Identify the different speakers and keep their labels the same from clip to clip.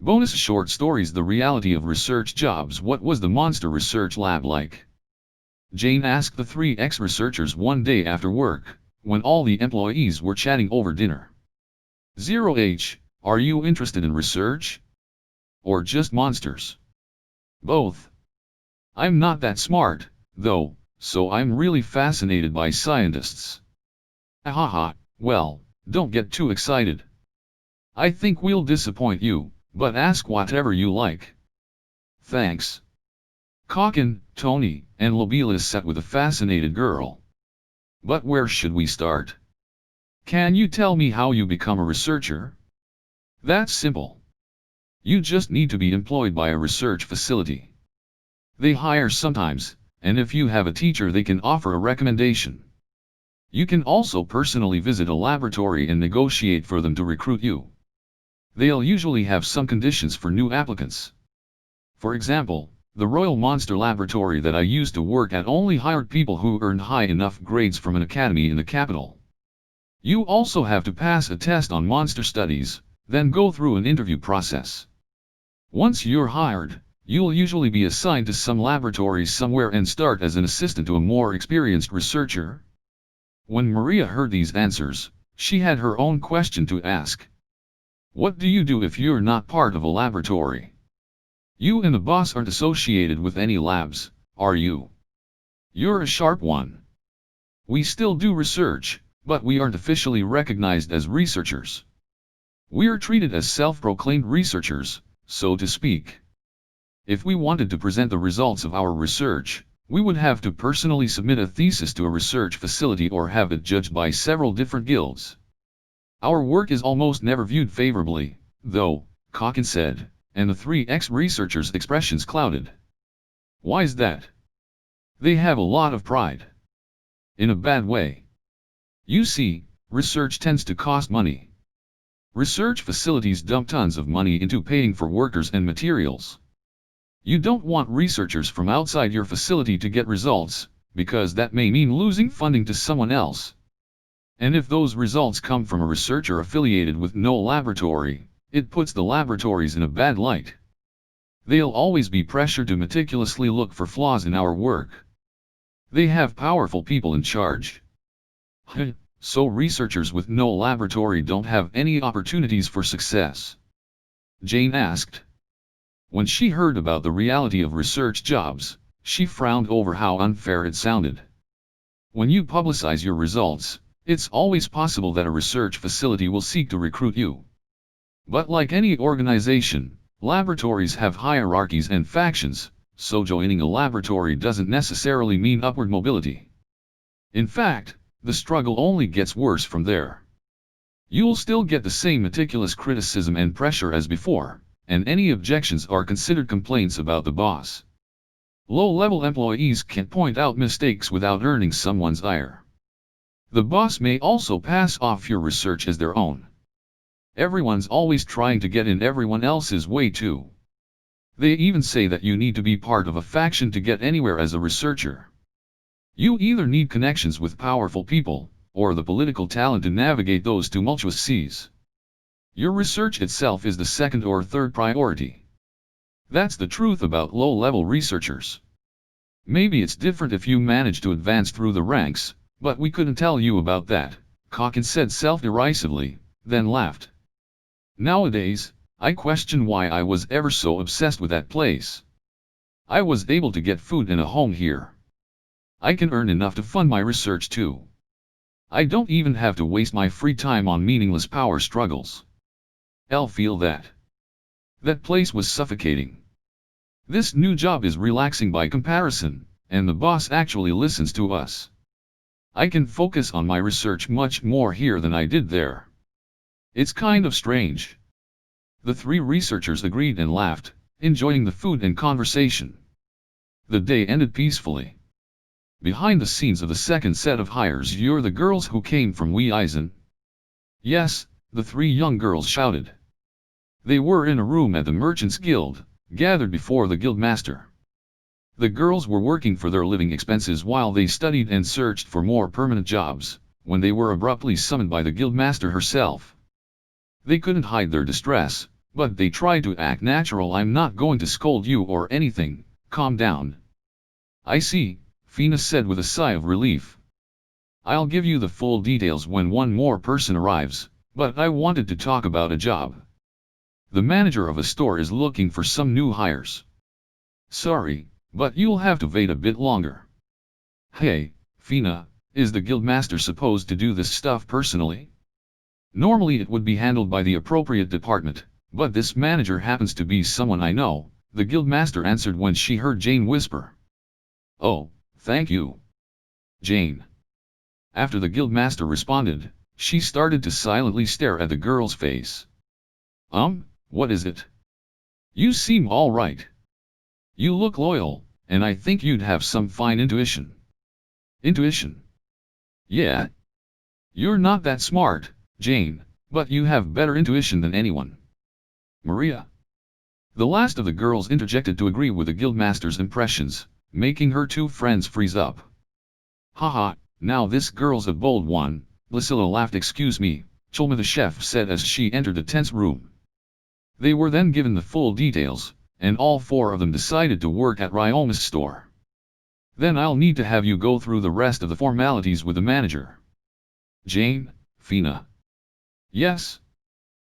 Speaker 1: Bonus short stories: The reality of research jobs. What was the monster research lab like? Jane asked the three ex-researchers one day after work, when all the employees were chatting over dinner. 0H, are you interested in research? Or just monsters? Both. I'm not that smart, though, so I'm really fascinated by scientists. Ahaha, well, don't get too excited. I think we'll disappoint you, but ask whatever you like. Thanks. Kaken, Tony, and Lobelis sat with a fascinated girl. But where should we start? Can you tell me how you become a researcher? That's simple. You just need to be employed by a research facility. They hire sometimes, and if you have a teacher they can offer a recommendation. You can also personally visit a laboratory and negotiate for them to recruit you. They'll usually have some conditions for new applicants. For example, the Royal Monster Laboratory that I used to work at only hired people who earned high enough grades from an academy in the capital. You also have to pass a test on monster studies, then go through an interview process. Once you're hired, you'll usually be assigned to some laboratory somewhere and start as an assistant to a more experienced researcher. When Maria heard these answers, she had her own question to ask. What do you do if you're not part of a laboratory? You and the boss aren't associated with any labs, are you? You're a sharp one. We still do research, but we aren't officially recognized as researchers. We're treated as self-proclaimed researchers, so to speak. If we wanted to present the results of our research, we would have to personally submit a thesis to a research facility or have it judged by several different guilds. Our work is almost never viewed favorably, though, Kaken said, and the three ex-researchers' expressions clouded. Why's that? They have a lot of pride. In a bad way. You see, research tends to cost money. Research facilities dump tons of money into paying for workers and materials. You don't want researchers from outside your facility to get results, because that may mean losing funding to someone else. And if those results come from a researcher affiliated with no laboratory, it puts the laboratories in a bad light. They'll always be pressured to meticulously look for flaws in our work. They have powerful people in charge. So researchers with no laboratory don't have any opportunities for success? Jane asked. When she heard about the reality of research jobs, she frowned over how unfair it sounded. When you publicize your results, it's always possible that a research facility will seek to recruit you. But like any organization, laboratories have hierarchies and factions, so joining a laboratory doesn't necessarily mean upward mobility. In fact, the struggle only gets worse from there. You'll still get the same meticulous criticism and pressure as before, and any objections are considered complaints about the boss. Low-level employees can't point out mistakes without earning someone's ire. The boss may also pass off your research as their own. Everyone's always trying to get in everyone else's way too. They even say that you need to be part of a faction to get anywhere as a researcher. You either need connections with powerful people, or the political talent to navigate those tumultuous seas. Your research itself is the second or third priority. That's the truth about low-level researchers. Maybe it's different if you manage to advance through the ranks, but we couldn't tell you about that, Kaken said self-derisively, then laughed. Nowadays, I question why I was ever so obsessed with that place. I was able to get food and a home here. I can earn enough to fund my research too. I don't even have to waste my free time on meaningless power struggles. I'll feel that. That place was suffocating. This new job is relaxing by comparison, and the boss actually listens to us. I can focus on my research much more here than I did there. It's kind of strange. The three researchers agreed and laughed, enjoying the food and conversation. The day ended peacefully. Behind the scenes of the second set of hires, you're the girls who came from Eisen. Yes, the three young girls shouted. They were in a room at the Merchants Guild, gathered before the guildmaster. The girls were working for their living expenses while they studied and searched for more permanent jobs, when they were abruptly summoned by the guildmaster herself. They couldn't hide their distress, but they tried to act natural. I'm not going to scold you or anything, calm down. I see, Fina said with a sigh of relief. I'll give you the full details when one more person arrives, but I wanted to talk about a job. The manager of a store is looking for some new hires. Sorry, but you'll have to wait a bit longer. Hey, Fina, is the guildmaster supposed to do this stuff personally? Normally it would be handled by the appropriate department, but this manager happens to be someone I know, the guildmaster answered when she heard Jane whisper. Oh, thank you, Jane. After the guildmaster responded, she started to silently stare at the girl's face. What is it? You seem all right. You look loyal, and I think you'd have some fine intuition. Intuition? Yeah. You're not that smart, Jane, but you have better intuition than anyone. Maria. The last of the girls interjected to agree with the guildmaster's impressions, making her two friends freeze up. Haha, now this girl's a bold one, Lucilla laughed. Excuse me, Chulma the chef said as she entered the tense room. They were then given the full details, and all four of them decided to work at Ryoma's store. Then I'll need to have you go through the rest of the formalities with the manager. Jane, Fina. Yes.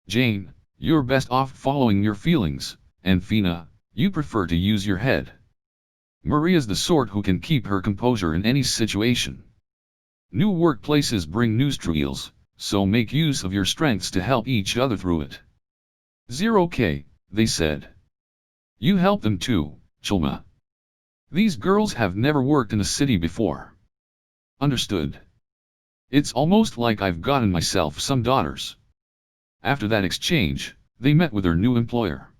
Speaker 1: Jane, you're best off following your feelings, and Fina, you prefer to use your head. Maria's the sort who can keep her composure in any situation. New workplaces bring new struggles, so make use of your strengths to help each other through it. 0K, they said. You help them too, Chulma. These girls have never worked in a city before. Understood. It's almost like I've gotten myself some daughters. After that exchange, they met with their new employer.